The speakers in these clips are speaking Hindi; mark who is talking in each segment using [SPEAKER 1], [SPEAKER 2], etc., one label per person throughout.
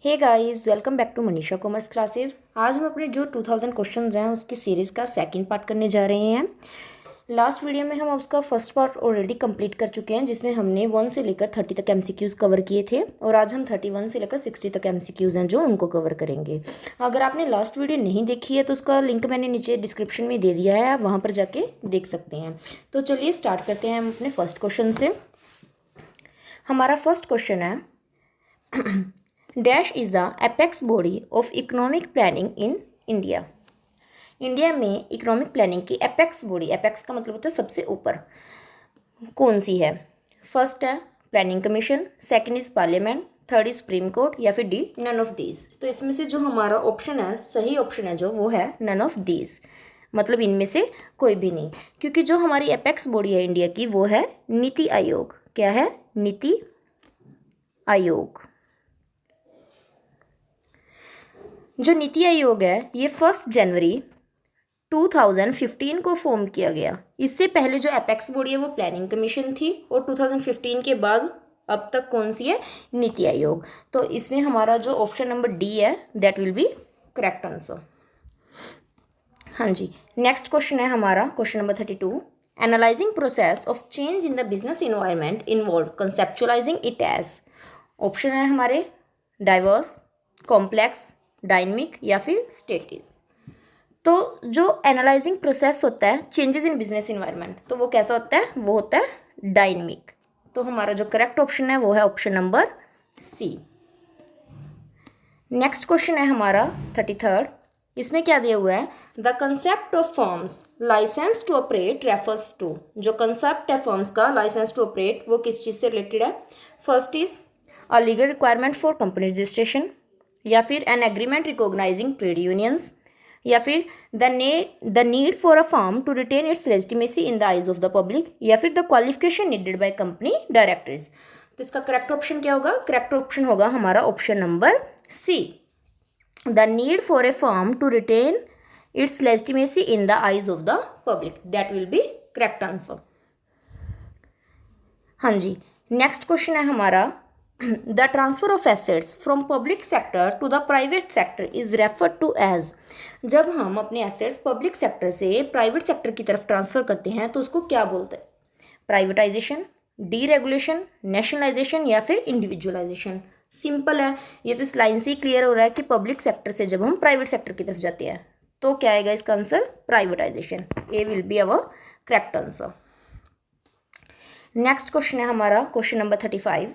[SPEAKER 1] Hey guys, welcome back to Manisha commerce classes. आज हम अपने जो 2000 क्वेश्चंस हैं उसकी सीरीज़ का सेकंड पार्ट करने जा रहे हैं। लास्ट वीडियो में हम उसका फर्स्ट पार्ट ऑलरेडी कंप्लीट कर चुके हैं, जिसमें हमने 1 से लेकर 30 तक एमसीक्यूज़ कवर किए थे, और आज हम 31 से लेकर 60 तक एमसीक्यूज़ हैं जो उनको कवर करेंगे। अगर आपने लास्ट वीडियो नहीं देखी है तो उसका लिंक मैंने नीचे डिस्क्रिप्शन में दे दिया है, आप वहाँ पर जाके देख सकते हैं। तो चलिए स्टार्ट करते हैं हम अपने फर्स्ट क्वेश्चन से। हमारा फर्स्ट क्वेश्चन है dash is the apex body of economic planning in India. India में इकोनॉमिक प्लानिंग की एपेक्स बॉडी, एपेक्स का मतलब होता है सबसे ऊपर, कौन सी है? फर्स्ट है planning commission, second is parliament, third is supreme court, या फिर डी नन ऑफ दीज। तो इसमें से जो हमारा ऑप्शन है, सही ऑप्शन है जो, वो है नन ऑफ दीज, मतलब इनमें से कोई भी नहीं, क्योंकि जो हमारी एपेक्स बॉडी है इंडिया की वो है नीति आयोग। क्या है? नीति आयोग। जो नीति आयोग है ये 1 जनवरी 2015 को फॉर्म किया गया। इससे पहले जो एपेक्स बॉडी है वो प्लानिंग कमीशन थी, और 2015 के बाद अब तक कौन सी है? नीति आयोग। तो इसमें हमारा जो ऑप्शन नंबर डी है that will be correct answer. हाँ जी, नेक्स्ट क्वेश्चन है हमारा question number 32। Analysing process of change in the business environment involve conceptualising it as. Option है हमारे डाइवर्स, कॉम्प्लेक्स, डायनमिक, या फिर स्टेटिस। तो जो एनालाइजिंग प्रोसेस होता है चेंजेस इन बिजनेस इन्वायरमेंट, तो वो कैसा होता है? वो होता है डायनमिक। तो हमारा जो करेक्ट ऑप्शन है वो है option number C. Next question है हमारा 33rd। इसमें क्या दिया हुआ है? The concept of firms licence to operate refers to. जो कंसेप्ट है फर्म्स का लाइसेंस टू ऑपरेट वो किस चीज़ से रिलेटेड है? First is a legal requirement for company registration, या फिर an agreement recognising trade unions, या फिर the need for a firm to retain its legitimacy in the eyes of the public, या फिर the qualification needed by company directors. तो इसका करेक्ट ऑप्शन क्या होगा? करेक्ट ऑप्शन होगा हमारा option number C, the need for a firm to retain its legitimacy in the eyes of the public, that will be correct answer. हाँ जी, नेक्स्ट क्वेश्चन है हमारा the transfer of assets from public sector to the private sector is referred to as. जब हम अपने एसेट्स पब्लिक सेक्टर से प्राइवेट सेक्टर की तरफ ट्रांसफर करते हैं तो उसको क्या बोलते हैं? प्राइवेटाइजेशन, डीरेगुलेशन, नेशनलाइजेशन, या फिर इंडिविजुअलाइजेशन। सिंपल है, ये तो इस लाइन से ही क्लियर हो रहा है कि पब्लिक सेक्टर से जब हम प्राइवेट सेक्टर की तरफ जाते हैं तो क्या आएगा इसका answer? Privatisation. A will be our correct answer. Next question है हमारा question number 35।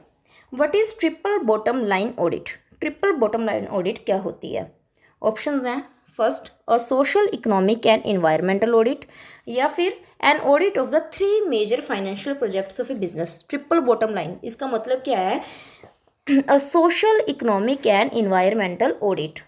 [SPEAKER 1] What is triple bottom line audit? Triple bottom line audit क्या होती है? ऑप्शंस हैं first a social, economic and environmental audit, या फिर an audit of the 3 major financial projects of a business. Triple bottom line इसका मतलब क्या है? A social, economic and environmental audit.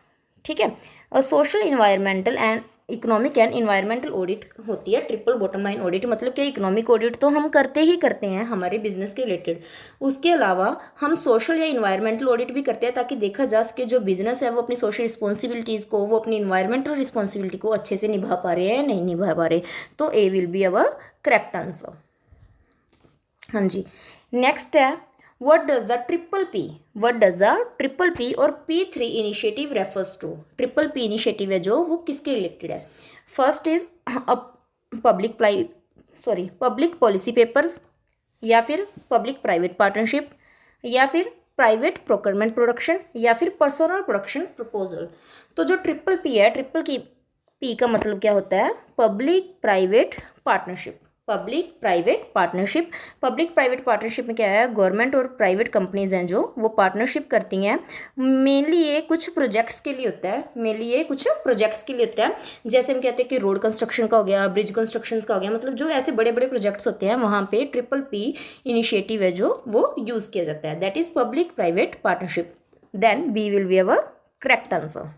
[SPEAKER 1] ठीक है, a social, environmental and economic and environmental audit होती है ट्रिपल बॉटम लाइन ऑडिट। मतलब कि इकोनॉमिक ऑडिट तो हम करते ही करते हैं हमारे बिजनेस के रिलेटेड, उसके अलावा हम सोशल या इन्वायरमेंटल ऑडिट भी करते हैं, ताकि देखा जा सके जो बिजनेस है वो अपनी सोशल रिस्पॉन्सिबिलिटीज़ को, वो अपनी इन्वायरमेंटल रिस्पॉन्सिबिलिटी को अच्छे से निभा पा रहे हैं या नहीं निभा पा रहे। तो A will be our correct answer. हाँ जी, नेक्स्ट है what does the triple P, what does the triple P और P3 initiative refers to? Triple P initiative है जो, वो किसके रिलेटेड है? First is public policy papers, या फिर पब्लिक प्राइवेट पार्टनरशिप, या फिर प्राइवेट प्रोक्योरमेंट प्रोडक्शन, या फिर पर्सनल प्रोडक्शन प्रपोजल। तो जो ट्रिपल P है, ट्रिपल की P का मतलब क्या होता है? Public private partnership. Public private partnership, public private partnership में क्या है? गवर्नमेंट और प्राइवेट कंपनीज हैं जो वो पार्टनरशिप करती हैं। मेनली ये कुछ प्रोजेक्ट्स के लिए होता है, जैसे हम कहते हैं कि रोड कंस्ट्रक्शन का हो गया, ब्रिज कंस्ट्रक्शन का हो गया, मतलब जो ऐसे बड़े बड़े प्रोजेक्ट्स होते हैं वहाँ पे ट्रिपल P इनिशिएटिव है जो वो यूज़ किया जाता है, that is public private partnership. Then B will be our correct answer.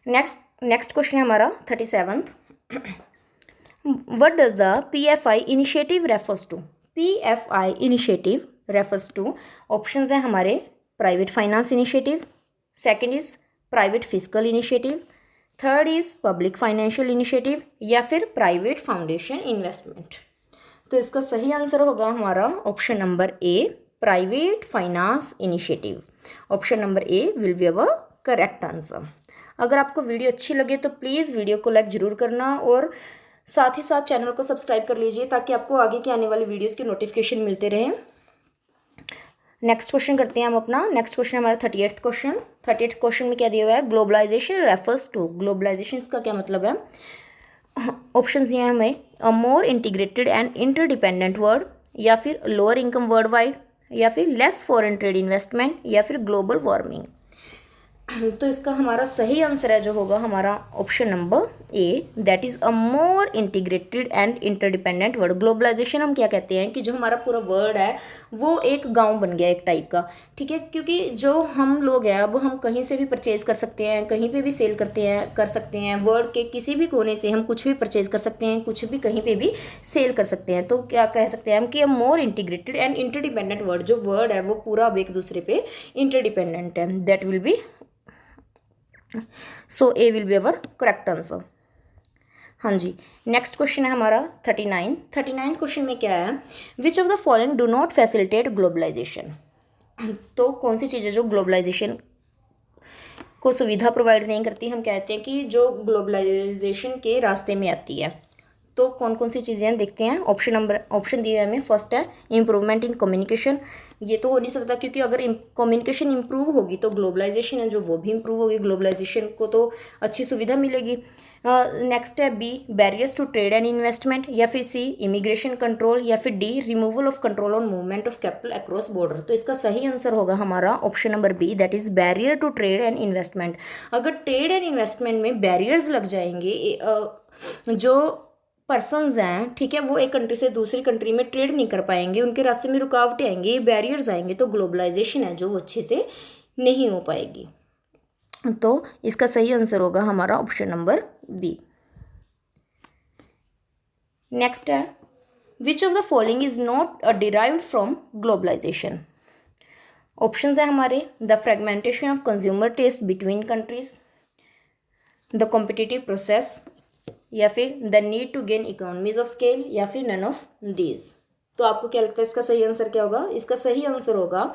[SPEAKER 1] Next question है हमारा 37th। What does the PFI initiative refers to? PFI initiative refers to, options हैं हमारे private finance initiative, second is private physical initiative, third is public financial initiative, या फिर प्राइवेट फाउंडेशन इन्वेस्टमेंट। तो इसका सही आंसर होगा हमारा option number A, private finance initiative. Option number A will be our correct answer. अगर आपको वीडियो अच्छी लगे तो प्लीज़ वीडियो को लाइक ज़रूर करना और साथ ही साथ चैनल को सब्सक्राइब कर लीजिए ताकि आपको आगे के आने वाली वीडियोज़ की नोटिफिकेशन मिलते रहें। नेक्स्ट क्वेश्चन करते हैं हम अपना। नेक्स्ट क्वेश्चन हमारा 38th क्वेश्चन। 38th क्वेश्चन में क्या दिया हुआ है, ग्लोबलाइजेशन रेफर्स टू, ग्लोबलाइजेशन का क्या मतलब है। ऑप्शन दिए हैं हमें, अ more integrated and interdependent world, या फिर लोअर इनकम वर्ल्ड वाइड, या फिर लेस फॉरेन ट्रेड इन्वेस्टमेंट, या फिर ग्लोबल वार्मिंग। तो इसका हमारा सही आंसर है जो होगा हमारा option number A, that is a more integrated and interdependent world. Globalisation हम क्या कहते हैं कि जो हमारा पूरा वर्ल्ड है वो एक गांव बन गया एक टाइप का, ठीक है, क्योंकि जो हम लोग हैं अब हम कहीं से भी परचेज कर सकते हैं, कहीं पे भी सेल कर सकते हैं, वर्ल्ड के किसी भी कोने से हम कुछ भी परचेज कर सकते हैं, कुछ भी कहीं पे भी सेल कर सकते हैं। तो क्या कह सकते हैं हम कि अ more integrated and interdependent world, जो वर्ल्ड है वो पूरा अब एक दूसरे पे इंटरडिपेंडेंट है, that will B, so A will be our correct answer. हाँ जी, नेक्स्ट क्वेश्चन है हमारा 39 क्वेश्चन में क्या है, which of the following do not facilitate globalisation. तो कौन सी चीज़ें जो ग्लोबलाइजेशन को सुविधा प्रोवाइड नहीं करती, हम कहते हैं कि जो ग्लोबलाइजेशन के रास्ते में आती है। तो कौन कौन सी चीज़ें हैं देखते हैं। ऑप्शन दिए हमें, फर्स्ट है इम्प्रूवमेंट इन कम्युनिकेशन। ये तो हो नहीं सकता क्योंकि अगर कम्युनिकेशन इम्प्रूव होगी तो ग्लोबलाइजेशन है जो वो भी इम्प्रूव होगी, ग्लोबलाइजेशन को तो अच्छी सुविधा मिलेगी। नेक्स्ट है B, barriers to trade and investment, या फिर सी इमिग्रेशन कंट्रोल, या फिर D removal of control on movement of capital across border. तो इसका सही आंसर होगा हमारा option number B, that is barrier to trade and investment. अगर ट्रेड एंड इन्वेस्टमेंट में बैरियर्स लग जाएंगे, जो पर्सनस हैं, ठीक है, वो एक कंट्री से दूसरी कंट्री में ट्रेड नहीं कर पाएंगे, उनके रास्ते में रुकावटें आएंगी, बैरियर्स आएंगे, तो ग्लोबलाइजेशन है जो वो अच्छे से नहीं हो पाएगी। तो इसका सही आंसर होगा हमारा ऑप्शन नंबर बी। नेक्स्ट है, which of the following is not derived from globalisation. Options है हमारे, the fragmentation of consumer taste between countries, the competitive process, या फिर the need to gain economies of scale, या फिर नन ऑफ दीज। तो आपको क्या लगता है इसका सही आंसर क्या होगा। इसका सही आंसर होगा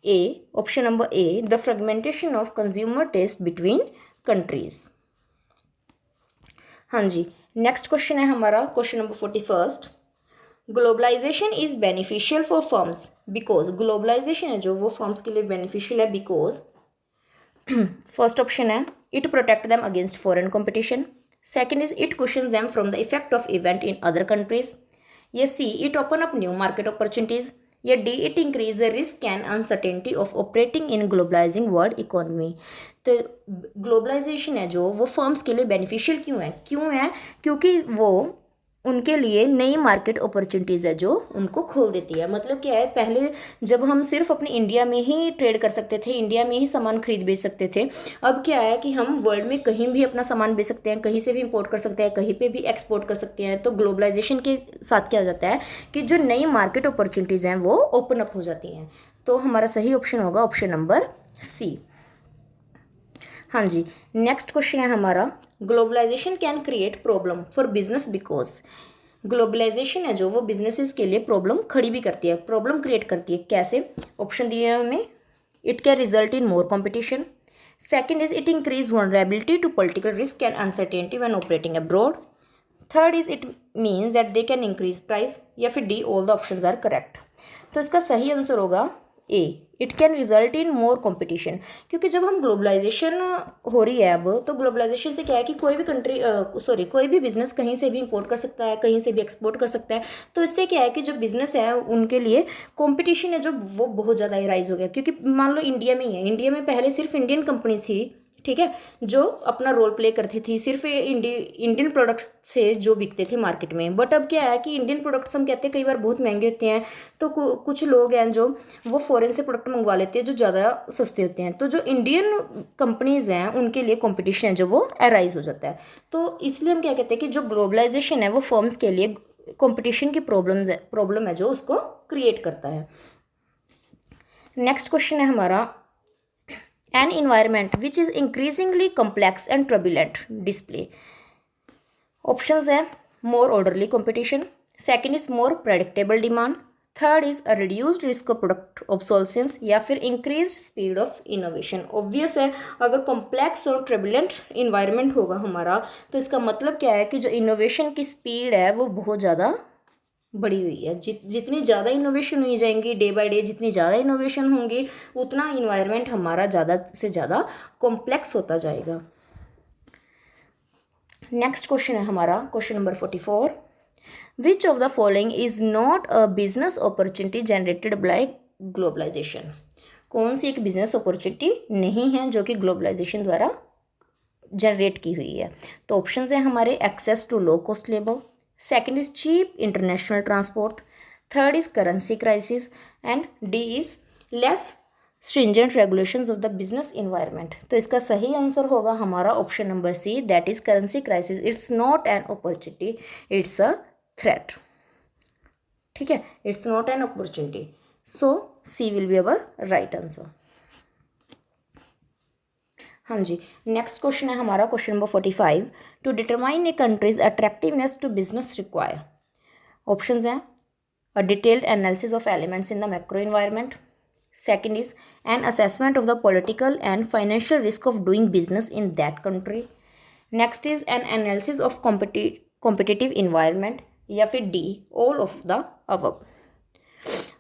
[SPEAKER 1] A, option number A, the fragmentation of consumer taste between countries. हाँ जी, नेक्स्ट क्वेश्चन है हमारा question number 41। Globalisation is beneficial for firms because, globalisation है जो वो फर्म्स के लिए बेनिफिशियल है बिकॉज, फर्स्ट ऑप्शन है it protect them against foreign competition, second is it cushions them from the effect of event in other countries, या C it open up new market opportunities, या D it increase the risk and uncertainty of operating in globalising world economy. तो ग्लोबलाइजेशन है जो वो फर्म्स के लिए बेनिफिशियल क्यों है क्योंकि वो उनके लिए नई मार्केट अपॉर्चुनिटीज़ है जो उनको खोल देती है। मतलब क्या है, पहले जब हम सिर्फ अपने इंडिया में ही ट्रेड कर सकते थे, इंडिया में ही सामान खरीद बेच सकते थे, अब क्या है कि हम वर्ल्ड में कहीं भी अपना सामान बेच सकते हैं, कहीं से भी इंपोर्ट कर सकते हैं, कहीं पे भी एक्सपोर्ट कर सकते हैं। तो ग्लोबलाइजेशन के साथ क्या हो जाता है कि जो नई मार्केट अपॉर्चुनिटीज़ हैं वो ओपन अप हो जाती हैं। तो हमारा सही ऑप्शन होगा ऑप्शन नंबर सी। हाँ जी, नेक्स्ट क्वेश्चन है हमारा, globalisation can create problem for business because, globalisation है जो वो बिजनेसेस के लिए प्रॉब्लम खड़ी भी करती है, प्रॉब्लम क्रिएट करती है। कैसे, ऑप्शन दिए हैं हमें, it can result in more competition, second is it increase vulnerability to political risk and uncertainty when operating abroad, third is it means that they can increase price, या फिर D all the options are correct. तो इसका सही आंसर होगा A, it can result in more competition. क्योंकि जब हम ग्लोबलाइजेशन हो रही है अब, तो ग्लोबलाइजेशन से क्या है कि कोई भी कोई भी बिजनेस कहीं से भी इंपोर्ट कर सकता है, कहीं से भी एक्सपोर्ट कर सकता है। तो इससे क्या है कि जो बिजनेस है उनके लिए कंपटीशन है जो वो बहुत ज़्यादा राइज हो गया। क्योंकि मान लो इंडिया में ही है, इंडिया में पहले सिर्फ इंडियन कंपनीज थी, ठीक है, जो अपना रोल प्ले करती थी, सिर्फ इंडियन प्रोडक्ट्स से जो बिकते थे मार्केट में। बट अब क्या है कि इंडियन प्रोडक्ट्स हम कहते हैं कई बार बहुत महंगे होते हैं, तो कुछ लोग हैं जो वो फॉरेन से प्रोडक्ट मंगवा लेते हैं जो ज़्यादा सस्ते होते हैं। तो जो इंडियन कंपनीज़ हैं उनके लिए कॉम्पिटिशन है जो वो अराइज हो जाता है। तो इसलिए हम क्या कहते हैं कि जो ग्लोबलाइजेशन है वो फर्म्स के लिए कॉम्पिटिशन की प्रॉब्लम है जो उसको क्रिएट करता है। नेक्स्ट क्वेश्चन है हमारा, an environment which is increasingly complex and turbulent display. Options है, more orderly competition, second is more predictable demand, third is a reduced risk of product obsolescence या फिर increase speed of innovation. Obvious है, अगर कॉम्प्लेक्स और ट्रिबुलेंट इन्वायरमेंट होगा हमारा तो इसका मतलब क्या है कि जो इनोवेशन की स्पीड है वो बहुत ज़्यादा बढ़ी हुई है। जितनी ज़्यादा इनोवेशन हुई जाएंगी डे बाय डे, जितनी ज़्यादा इनोवेशन होंगी उतना इन्वायरमेंट हमारा ज़्यादा से ज़्यादा कॉम्प्लेक्स होता जाएगा। नेक्स्ट क्वेश्चन है हमारा question number 44। Which of the following is not a business opportunity generated by globalisation. कौन सी एक बिजनेस अपॉर्चुनिटी नहीं है जो कि ग्लोबलाइजेशन द्वारा जनरेट की हुई है। तो ऑप्शंस हैं हमारे access to low cost labour, second is cheap international transport, third is currency crisis and D is less stringent regulations of the business environment। तो इसका सही आंसर होगा हमारा option number C, that is currency crisis. It's not an opportunity, it's a threat. ठीक है, it's not an opportunity, so C will be our right answer. हाँ जी, नेक्स्ट क्वेश्चन है हमारा question number 45। To determine a country's attractiveness to business require. Options हैं a detailed analysis of elements in the macro environment, second is an assessment of the political and financial risk of doing business in that country, next is an analysis of competitive environment या फिर D all of the above।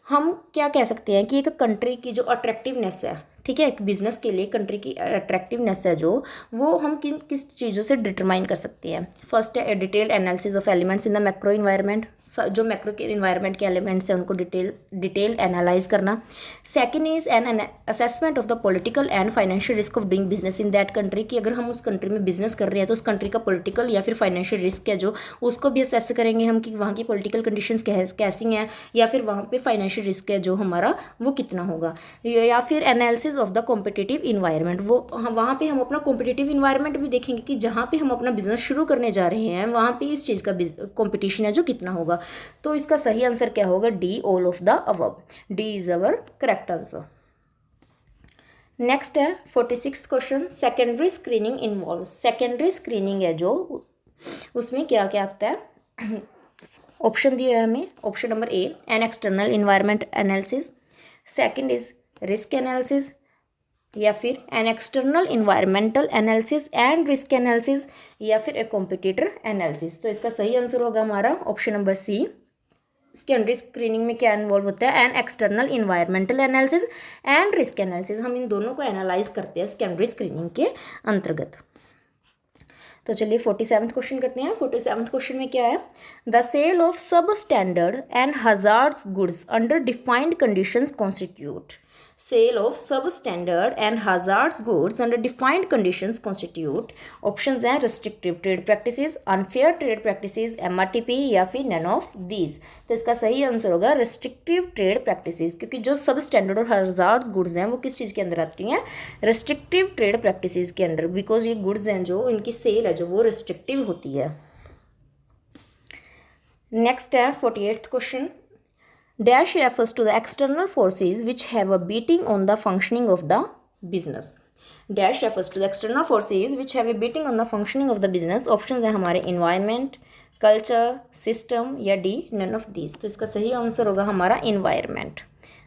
[SPEAKER 1] हम क्या कह सकते हैं कि एक कंट्री की जो अट्रैक्टिवनेस है, ठीक है, एक बिजनेस के लिए कंट्री की अट्रैक्टिवनेस है जो, वो हम किस चीज़ों से डिटरमाइन कर सकते हैं। फर्स्ट है detailed analysis of elements in the macro environment, जो मैक्रो के इन्वायरमेंट के एलिमेंट्स हैं उनको डिटेल एनालाइज करना। Second is an assessment of the political and financial risk of doing business in that country, कि अगर हम उस कंट्री में बिजनेस कर रहे हैं तो उस कंट्री का पॉलिटिकल या फिर फाइनेंशियल रिस्क है जो, उसको भी असेस करेंगे हम कि वहाँ की पॉलिटिकल कंडीशंस कैसी हैं या फिर वहाँ पे फाइनेंशियल रिस्क है जो हमारा वो कितना होगा। या फिर analysis of the competitive environment, वो वहाँ पे हम अपना कॉम्पिटिटिव इन्वायरमेंट भी देखेंगे कि जहाँ पे हम अपना बिजनेस शुरू करने जा रहे हैं वहाँ पे इस चीज़ का कॉम्पिटिशन है जो कितना होगा। तो इसका सही आंसर क्या होगा, D all of the above. D is our correct answer. Next है 46 question, secondary screening involve. Secondary screening है जो, उसमें क्या क्या आता है, ऑप्शन दिया है हमें। Option number A an external environment analysis, second is risk analysis, या फिर N external environmental analysis and risk analysis, या फिर ए कॉम्पिटिटर एनालिसिस। तो इसका सही आंसर होगा हमारा option number C. Secondary screening में क्या इन्वॉल्व होता है, an external environmental analysis and risk analysis. हम इन दोनों को एनालाइज करते हैं सेकेंडरी स्क्रीनिंग के अंतर्गत। तो चलिए 47 क्वेश्चन करते हैं। 47 क्वेश्चन में क्या है, the sale of substandard and hazards goods under defined conditions constitute. Sale of substandard and hazards goods under defined conditions constitute. Options हैं restrictive trade practices, unfair trade practices, MRTP या फिर नन ऑफ दीज। तो इसका सही आंसर होगा रिस्ट्रिक्टिव ट्रेड प्रैक्टिसेस, क्योंकि जो सब स्टैंडर्ड और हजार्ड्स गुड्स हैं वो किस चीज़ के अंदर आती हैं, रिस्ट्रिक्टिव ट्रेड प्रैक्टिसेस के अंदर, बिकॉज ये गुड्स हैं जो इनकी सेल है जो वो रिस्ट्रिक्टिव होती है। नेक्स्ट है 48th question, dash refers to the external forces which have a beating on the functioning of the business. Dash refers to the external forces which have a beating on the functioning of the business. Option है हमारे इन्वायरमेंट, कल्चर, सिस्टम या डी नन ऑफ दीज। तो इसका सही आंसर होगा हमारा इन्वायरमेंट।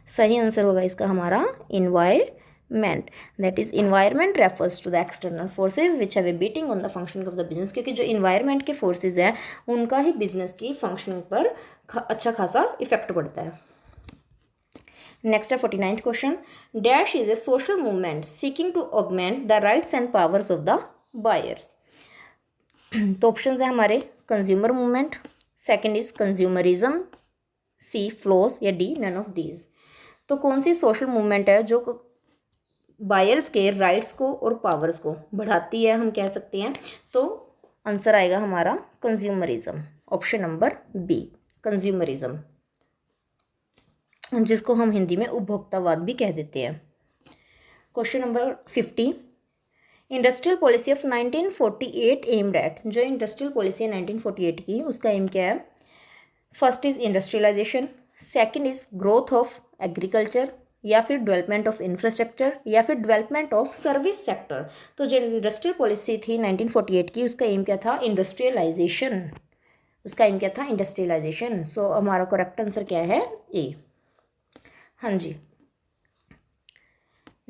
[SPEAKER 1] सही आंसर होगा इसका हमारा environment. That is environment refers to the external forces which have a bearing on the functioning of the business, क्योंकि जो इन्वायरमेंट के फोर्सेज हैं उनका ही बिजनेस की फंक्शनिंग पर अच्छा खासा इफेक्ट पड़ता है। नेक्स्ट है 49th question, dash is a social movement seeking to augment the rights and powers of the buyers. तो ऑप्शन है हमारे consumer movement, second is consumerism, C flows या डी नन ऑफ दीज। तो कौन सी सोशल मूवमेंट है जो बायर्स के राइट्स को और पावर्स को बढ़ाती है, हम कह सकते हैं। तो आंसर आएगा हमारा consumerism, option number B consumerism, जिसको हम हिंदी में उपभोक्तावाद भी कह देते हैं। Question number 50, industrial policy of 1948 aimed at. जो इंडस्ट्रियल पॉलिसी है 1948 की, उसका एम क्या है। First is industrialisation, second is growth of agriculture, या फिर डेवलपमेंट ऑफ इंफ्रास्ट्रक्चर, या फिर डेवलपमेंट ऑफ सर्विस सेक्टर। तो जो इंडस्ट्रियल पॉलिसी थी 1948 की, उसका एम क्या था, इंडस्ट्रियलाइजेशन। उसका एम क्या था, इंडस्ट्रियलाइजेशन। सो हमारा करेक्ट आंसर क्या है, ए। हाँ जी,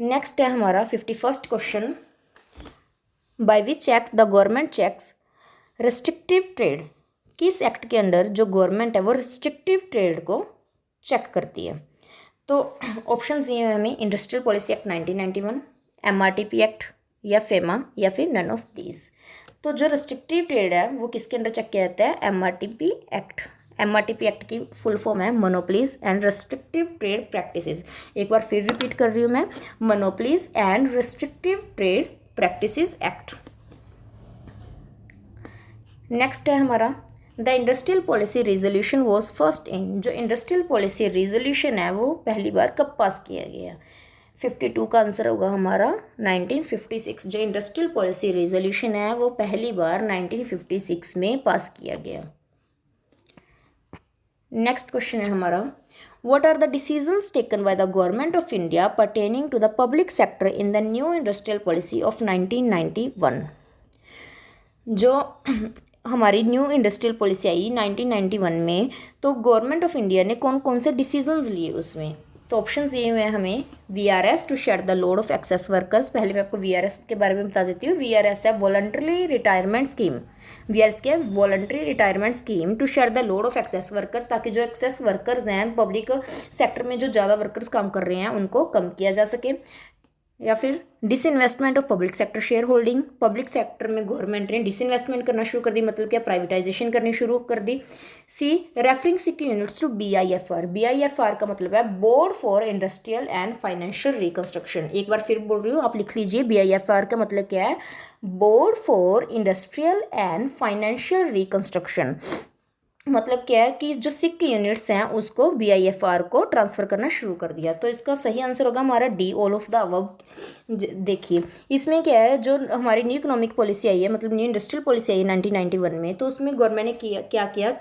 [SPEAKER 1] नेक्स्ट है हमारा 51st question, by which act the government checks restrictive trade. किस एक्ट के अंडर जो गवर्नमेंट है वो रिस्ट्रिक्टिव ट्रेड को चेक करती है। तो ऑप्शन ये है हमें, industrial policy act 1991, MRTP act, या फेमा, या फिर नन ऑफ दीज। तो जो रिस्ट्रिक्टिव ट्रेड है वो किसके अंडर चेक किया जाता है, MRTP एक्ट। MRTP एक्ट की फुल फॉर्म है monopolies and restrictive trade practices. एक बार फिर रिपीट कर रही हूँ मैं, monopolies and restrictive trade practices act. Next है हमारा, the industrial policy resolution was first in. जो इंडस्ट्रियल पॉलिसी रेजोल्यूशन है वो पहली बार कब पास किया गया। 52 का आंसर होगा हमारा 1956। जो इंडस्ट्रियल पॉलिसी रेजोल्यूशन है वो पहली बार 1956 में पास किया गया। नेक्स्ट क्वेश्चन है हमारा, what are the decisions taken by the government of India pertaining to the public sector in the new industrial policy of 1991। जो हमारी न्यू इंडस्ट्रियल पॉलिसी आई 1991 में, तो गवर्नमेंट ऑफ इंडिया ने कौन कौन से डिसीजंस लिए उसमें। तो ऑप्शंस ये हुए हैं हमें, VRS to share the load of excess workers. पहले मैं आपको VRS के बारे में बता देती हूँ। VRS है वॉलंटरी रिटायरमेंट स्कीम। VRS क्या है, voluntary retirement scheme to share the load of excess worker, ताकि जो एक्सेस वर्कर्स हैं पब्लिक सेक्टर में जो ज़्यादा वर्कर्स काम कर रहे हैं उनको कम किया जा सके। या फिर disinvestment of public sector share holding. Public sector में गवर्नमेंट ने डिसइन्वेस्टमेंट करना शुरू कर दी, मतलब क्या, प्राइवेटाइजेशन करनी शुरू कर दी। C, referring secure units to BIFR। BIFR का मतलब है board for industrial and financial reconstruction. एक बार फिर बोल रही हूँ, आप लिख लीजिए, BIFR का मतलब क्या है, board for industrial and financial reconstruction. मतलब क्या है कि जो सिक यूनिट्स हैं उसको BIFR को ट्रांसफ़र करना शुरू कर दिया। तो इसका सही आंसर होगा हमारा D, all of the above. देखिए इसमें क्या है, जो हमारी न्यू इकोनॉमिक पॉलिसी आई है, मतलब न्यू इंडस्ट्रियल पॉलिसी आई है 1991 में, तो उसमें गवर्नमेंट ने क्या किया,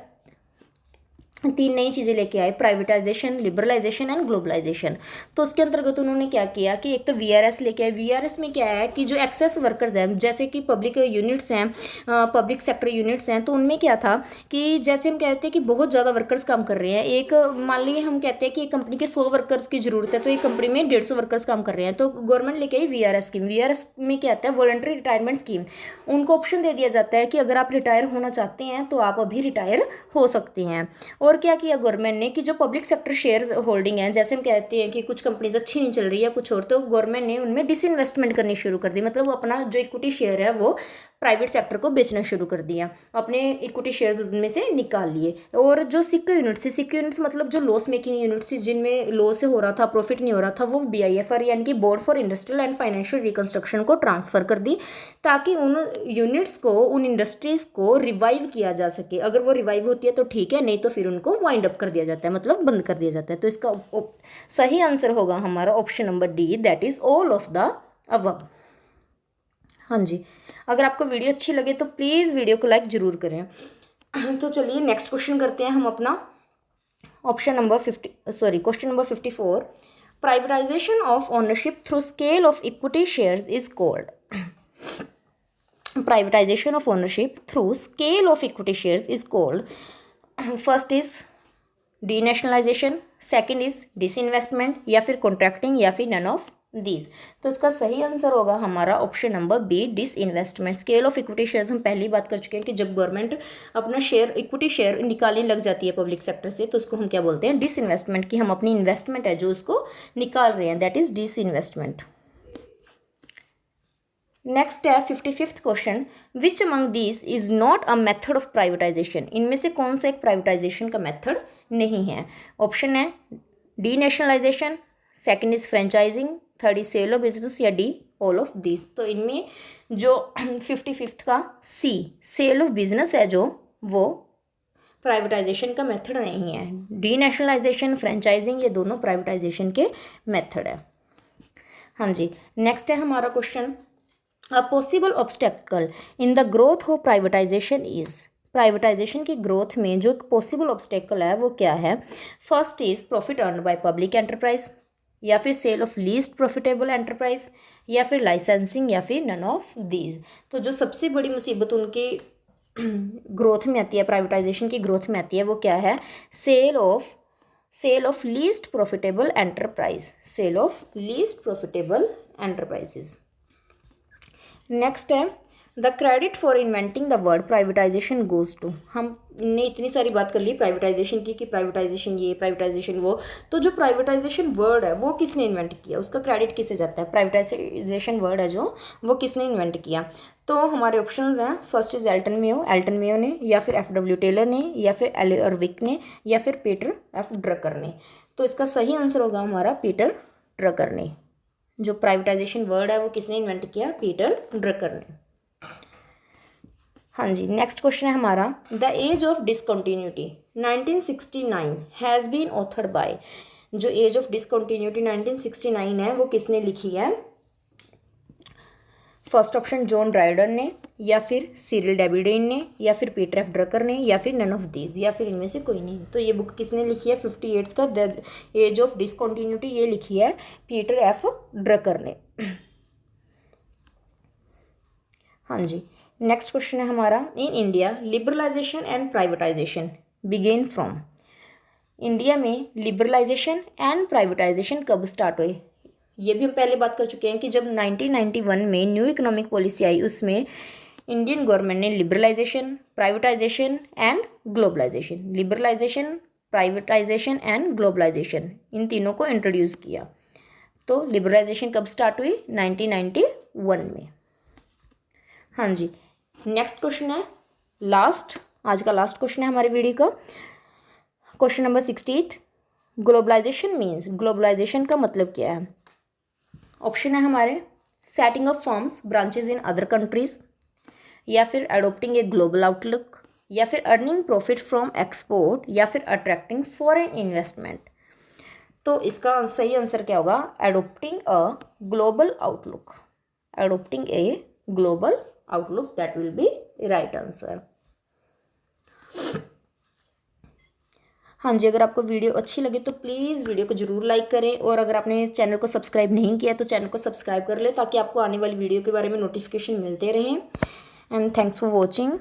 [SPEAKER 1] 3 नई चीज़ें लेके आए, प्राइवेटाइजेशन, लिबरलाइजेशन एंड ग्लोबलाइजेशन। तो उसके अंतर्गत उन्होंने क्या किया कि एक तो VRS लेके आए। VRS में क्या है कि जो एक्सेस वर्कर्स हैं, जैसे कि पब्लिक यूनिट्स हैं, पब्लिक सेक्टर यूनिट्स हैं, तो उनमें क्या था कि जैसे हम कहते हैं कि बहुत ज़्यादा वर्कर्स काम कर रहे हैं। एक मान लीजिए हम कहते हैं कि एक कंपनी के 100 वर्कर्स की ज़रूरत है, तो एक कंपनी में 150 वर्कर्स काम कर रहे हैं, तो गवर्नमेंट लेके आई VRS स्कीम। VRS में क्या आता है, वॉलंटरी रिटायरमेंट स्कीम। उनको ऑप्शन दे दिया जाता है कि अगर आप रिटायर होना चाहते हैं तो आप अभी रिटायर हो सकते हैं। और क्या किया गवर्नमेंट ने कि जो पब्लिक सेक्टर शेयर्स होल्डिंग है, जैसे हम कहते हैं कि कुछ कंपनीज अच्छी नहीं चल रही है कुछ और, तो गवर्नमेंट ने उनमें डिसइन्वेस्टमेंट करनी शुरू कर दी। मतलब वो अपना जो इक्विटी शेयर है वो प्राइवेट सेक्टर को बेचना शुरू कर दिया, अपने इक्विटी शेयर्स उनमें से निकाल लिए। और जो सिक्का यूनिट्स है, सिक्का यूनिट्स मतलब जो लॉस मेकिंग यूनिट्स जिनमें लॉस हो रहा था, प्रॉफिट नहीं हो रहा था, वो BIFR यानी कि board for industrial and financial reconstruction को ट्रांसफ़र कर दी, ताकि उन यूनिट्स को, उन इंडस्ट्रीज़ को रिवाइव किया जा सके। अगर वो रिवाइव होती है तो ठीक है, नहीं तो फिर उनको वाइंड अप कर दिया जाता है, मतलब बंद कर दिया जाता है। तो इसका सही आंसर होगा हमारा option number D, that is all of the above. हाँ जी, अगर आपको वीडियो अच्छी लगे तो प्लीज़ वीडियो को लाइक ज़रूर करें। तो चलिए नेक्स्ट क्वेश्चन करते हैं हम अपना। Question number 54, privatisation of ownership through scale of equity shares is called. Privatisation of ownership through scale of equity shares is called, first is denationalisation, second is disinvestment, या फिर कॉन्ट्रैक्टिंग, या फिर नन ऑफ दीज। तो इसका सही आंसर होगा हमारा option number B, disinvestment. Scale of equity shares हम पहले ही बात कर चुके हैं कि जब गवर्नमेंट अपना शेयर, इक्विटी शेयर निकालने लग जाती है पब्लिक सेक्टर से, तो उसको हम क्या बोलते हैं, डिसइन्वेस्टमेंट, की हम अपनी इन्वेस्टमेंट है जो उसको निकाल रहे हैं, दैट इज डिसइन्वेस्टमेंट। नेक्स्ट है 55th question, which among this is not a method of privatisation. इनमें से कौन सा एक प्राइवेटाइजेशन का मेथड नहीं है। ऑप्शन है denationalisation, second is franchising, third is sale of business, या डी ऑल ऑफ दिस। तो इनमें जो 55th का सी, सेल ऑफ बिजनेस है जो, वो प्राइवेटाइजेशन का मेथड नहीं है। डीनेशनलाइजेशन, फ्रेंचाइजिंग, ये दोनों प्राइवेटाइजेशन के मेथड है। हाँ जी, नेक्स्ट है हमारा question, a possible obstacle in the growth of privatisation is. Privatisation की ग्रोथ में जो पॉसिबल ऑब्स्टेकल है वो क्या है। First is profit earn by public enterprise, या फिर sale of least profitable enterprise, या फिर लाइसेंसिंग, या फिर नन ऑफ दीज। तो जो सबसे बड़ी मुसीबत उनकी ग्रोथ में आती है, प्राइवेटाइजेशन की ग्रोथ में आती है, वो क्या है? Sale of least profitable enterprise, sale of least profitable enterprises. Next है the credit for inventing the word privatisation goes to. हमने इतनी सारी बात कर ली प्राइवेटाइजेशन की कि प्राइवेटाइजेशन ये, प्राइवेटाइजेशन वो, तो जो प्राइवेटाइजेशन वर्ड है वो किसने इन्वेंट किया, उसका क्रेडिट किसे जाता है? प्राइवेटाइजेशन वर्ड है जो, वो किसने इन्वेंट किया? तो हमारे ऑप्शंस हैं, फर्स्ट इज एल्टन मेयो ने, या फिर F.W. टेलर ने, या फिर एल अर्विक ने, या फिर पीटर एफ ड्रकर ने। तो इसका सही आंसर होगा हमारा पीटर ड्रकर ने। जो प्राइवेटाइजेशन वर्ड है वो किसने इन्वेंट किया? पीटर ड्रकर ने। हाँ जी, नेक्स्ट क्वेश्चन है हमारा the age of discontinuity 1969 has been authored by. जो एज ऑफ डिसकंटिन्यूटी 1969 है वो किसने लिखी है? फर्स्ट ऑप्शन जॉन ड्राइडन ने, या फिर सिरिल डेविडेन ने, या फिर पीटर एफ ड्रकर ने, या फिर नन ऑफ दीज, या फिर इनमें से कोई नहीं। तो ये बुक किसने लिखी है? 58 का द एज ऑफ डिसकंटिन्यूटी, ये लिखी है पीटर एफ ड्रकर ने। हाँ जी, नेक्स्ट क्वेश्चन है हमारा in India liberalisation and privatisation begin from. India में लिबरलाइजेशन एंड प्राइवेटाइजेशन कब स्टार्ट हुए? ये भी हम पहले बात कर चुके हैं कि जब 1991 में न्यू इकोनॉमिक पॉलिसी आई उसमें इंडियन गवर्नमेंट ने liberalisation, privatisation and globalisation, liberalisation, privatisation and globalisation, इन तीनों को इंट्रोड्यूस किया। तो लिबरलाइजेशन कब स्टार्ट हुई? 1991 में। हाँ जी, नेक्स्ट क्वेश्चन है लास्ट, आज का लास्ट क्वेश्चन है हमारी वीडियो का, question number 68। Globalisation means, globalisation का मतलब क्या है? ऑप्शन है हमारे setting up firms branches in other countries, या फिर अडोप्टिंग ए ग्लोबल आउटलुक, या फिर अर्निंग प्रॉफिट फ्रॉम एक्सपोर्ट, या फिर अट्रैक्टिंग फॉरेन इन्वेस्टमेंट। तो इसका सही आंसर क्या होगा? Adopting a global outlook, adopting a global outlook, that will B right answer. हाँ जी, अगर आपको वीडियो अच्छी लगे तो प्लीज़ वीडियो को जरूर लाइक करें, और अगर आपने चैनल को सब्सक्राइब नहीं किया तो चैनल को सब्सक्राइब कर लें ताकि आपको आने वाली वीडियो के बारे में नोटिफिकेशन मिलते रहें। And thanks for watching.